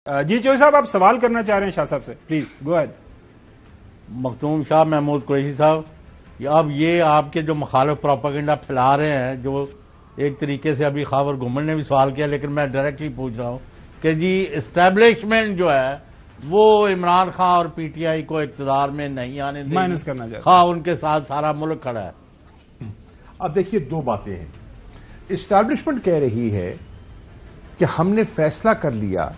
جی چوہدری صاحب آپ سوال کرنا چاہ رہے ہیں شاہ صاحب سے، please go ahead. مختوم Shah Mahmood Qureshi صاحب، اب یہ آپ کے جو مخالف پروپیگنڈا پھیلا رہے ہیں، جو ایک طریقے سے ابھی خاور گھومن نے بھی سوال کیا، لیکن میں ڈائریکٹلی پوچھ رہا ہوں کہ جی اسٹیبلشمنٹ جو ہے وہ عمران خان اور پی ٹی آئی کو اقتدار میں نہیں آنے دے مائنس کرنا چاہتے ہیں، خواہ ان کے ساتھ سارا ملک کھڑا ہے۔ اب دیکھیے دو باتیں ہیں۔ اسٹیبلشمنٹ کہہ رہی ہے کہ ہم نے فیصلہ کر لیا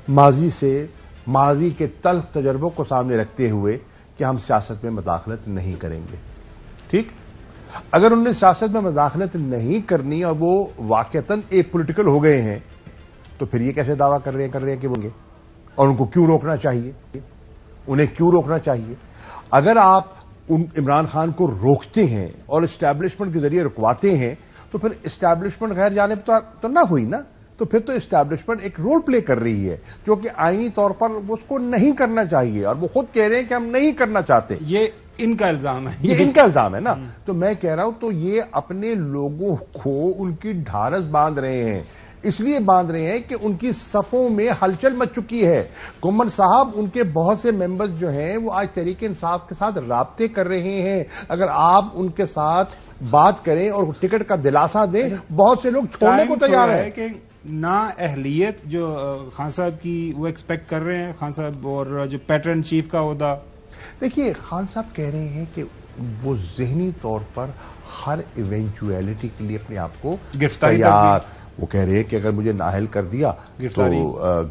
ماضی کے تلخ تجربوں کو سامنے رکھتے ہوئے کہ ہم سیاست میں مداخلت نہیں کریں گے۔ ٹھیک، اگر انہوں نے سیاست میں مداخلت نہیں کرنی اور وہ واقعتاً ایک پولیٹیکل ہو گئے ہیں تو پھر یہ کیسے دعویٰ کر رہے ہیں کہ وہ گے، اور ان کو کیوں روکنا چاہیے؟ انہیں کیوں روکنا چاہیے؟ اگر آپ عمران خان کو روکتے ہیں اور اسٹیبلشمنٹ کے ذریعے رکواتے ہیں تو پھر اسٹیبلشمنٹ غیر جانب تو نہ ہوئی نا، تو پھر تو اسٹیبلشمنٹ ایک رول پلے کر رہی ہے جو کہ آئینی طور پر اس کو نہیں کرنا چاہیے، اور وہ خود کہہ رہے ہیں کہ ہم نہیں کرنا چاہتے۔ یہ ان کا الزام ہے، یہ ان کا الزام ہے نا۔ تو میں کہہ رہا ہوں تو یہ اپنے لوگوں کو ان کی ڈھارس باندھ رہے ہیں، اس لیے باندھ رہے ہیں کہ ان کی صفوں میں ہلچل مچ چکی ہے۔ گھومن صاحب، ان کے بہت سے ممبرز جو ہیں وہ آج تحریک انصاف کے ساتھ رابطے کر رہے ہیں۔ اگر آپ ان کے ساتھ بات کریں اور ٹکٹ کا دلاسا دیں، بہت سے لوگ چھوڑنے کو تیار ہیں۔ کہ نا اہلیت جو خان صاحب کی وہ ایکسپیکٹ کر رہے ہیں خان صاحب، اور جو پیٹرن چیف کا عہدہ، دیکھیے خان صاحب کہہ رہے ہیں کہ وہ ذہنی طور پر ہر ایونچویلٹی کے لیے اپنے آپ کو تیار، وہ کہہ رہے ہیں کہ اگر مجھے نااہل کر دیا تو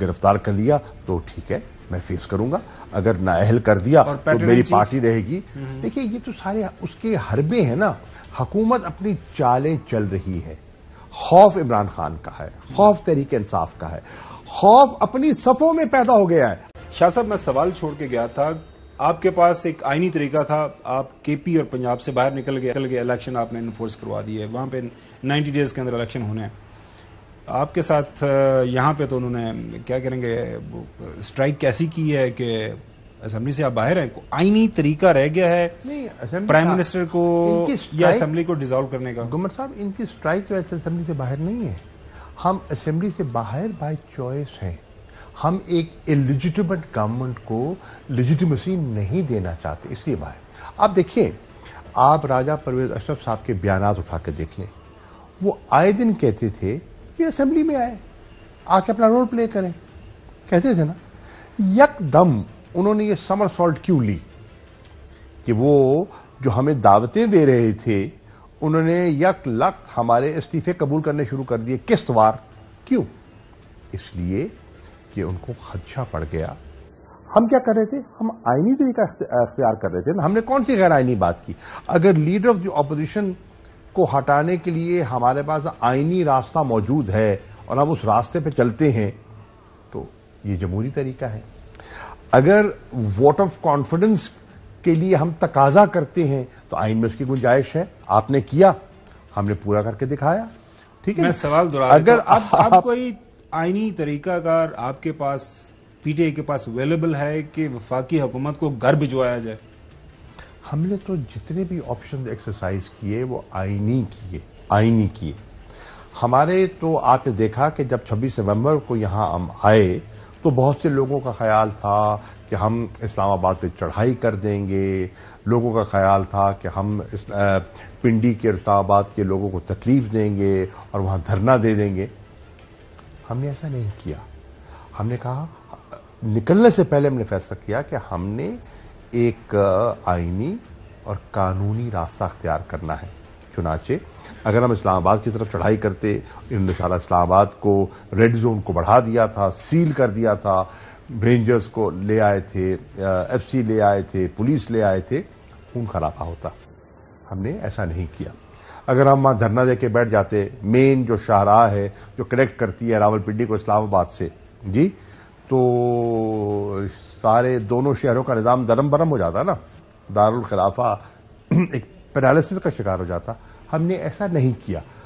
گرفتار کر لیا تو ٹھیک ہے، میں فیس کروں گا، اگر نااہل کر دیا تو میری پارٹی رہے گی۔ دیکھیے یہ تو سارے اس کے حربے ہیں نا۔ حکومت اپنی چالیں چل رہی ہے، خوف عمران خان کا ہے، خوف تحریک انصاف کا ہے، خوف اپنی صفوں میں پیدا ہو گیا ہے۔ شاہ صاحب میں سوال چھوڑ کے گیا تھا، آپ کے پاس ایک آئینی طریقہ تھا، آپ کے پی اور پنجاب سے باہر نکل گئے، الیکشن آپ نے انفورس کروا دی ہے، وہاں پہ 90 ڈیز کے اندر الیکشن ہونے ہیں۔ آپ کے ساتھ یہاں پہ تو انہوں نے کیا کریں گے، اسٹرائک کیسی کی ہے کہ اسمبلی سے آپ باہر ہیں؟ آئینی طریقہ رہ گیا ہے پرائم منسٹر کو یا اسمبلی کو ڈیزالو کرنے کا؟ گھومن صاحب، ان کی اسٹرائک ویسے اسمبلی سے باہر نہیں ہے، ہم اسمبلی سے باہر بائی چوائس ہیں۔ ہم ایک اللیجیٹمیٹ گورنمنٹ کو لیجیٹیمیسی نہیں دینا چاہتے، اس لیے باہر۔ آپ دیکھیے، آپ راجہ پرویز اشرف صاحب کے بیانات اٹھا کے دیکھ لیں، وہ آئے دن کہتے تھے کہ اسمبلی میں آئے آ کے اپنا رول پلے کریں، کہتے تھے نا۔ یک دم انہوں نے یہ سمر سالٹ کیوں لی کہ وہ جو ہمیں دعوتیں دے رہے تھے انہوں نے یک لخت ہمارے استعفے قبول کرنے شروع کر دیے قسط وار؟ کیوں؟ اس لیے کہ ان کو خدشہ پڑ گیا۔ ہم کیا کر رہے تھے؟ ہم آئینی طریقہ اختیار کر رہے تھے۔ ہم نے کون سی غیر آئینی بات کی؟ اگر لیڈر آف دی اپوزیشن کو ہٹانے کے لیے ہمارے پاس آئینی راستہ موجود ہے اور ہم اس راستے پہ چلتے ہیں تو یہ جمہوری طریقہ ہے۔ اگر ووٹ آف کانفیڈنس کے لیے ہم تقاضا کرتے ہیں تو آئین میں اس کی گنجائش ہے، آپ نے کیا، ہم نے پورا کر کے دکھایا۔ ٹھیک ہے، میں سوال دہرا رہا ہوں، اگر کوئی آئینی طریقہ کار آپ کے پاس پی ٹی آئی کے پاس اویلیبل ہے کہ وفاقی حکومت کو گھر بھجوایا جائے؟ ہم نے تو جتنے بھی آپشنز ایکسرسائز کیے وہ آئینی کیے۔ ہمارے تو آپ نے دیکھا کہ جب 26 نومبر کو یہاں ہم آئے تو بہت سے لوگوں کا خیال تھا کہ ہم اسلام آباد پہ چڑھائی کر دیں گے، لوگوں کا خیال تھا کہ ہم پنڈی کے اسلام آباد کے لوگوں کو تکلیف دیں گے اور وہاں دھرنا دے دیں گے۔ ہم نے ایسا نہیں کیا۔ ہم نے کہا، نکلنے سے پہلے ہم نے فیصلہ کیا کہ ہم نے ایک آئینی اور قانونی راستہ اختیار کرنا ہے۔ چنانچہ اگر ہم اسلام آباد کی طرف چڑھائی کرتے، انہوں نے سارا اسلام آباد کو ریڈ زون کو بڑھا دیا تھا، سیل کر دیا تھا، رینجرز کو لے آئے تھے، ایف سی لے آئے تھے، پولیس لے آئے تھے، خون خرابہ ہوتا۔ ہم نے ایسا نہیں کیا۔ اگر ہم وہاں دھرنا دے کے بیٹھ جاتے، مین جو شاہراہ ہے جو کنیکٹ کرتی ہے راول پنڈی کو اسلام آباد سے، جی، تو سارے دونوں شہروں کا نظام درم برم ہو جاتا نا، دارالخلافہ ایک پیرالسس کا شکار ہو جاتا۔ ہم نے ایسا نہیں کیا۔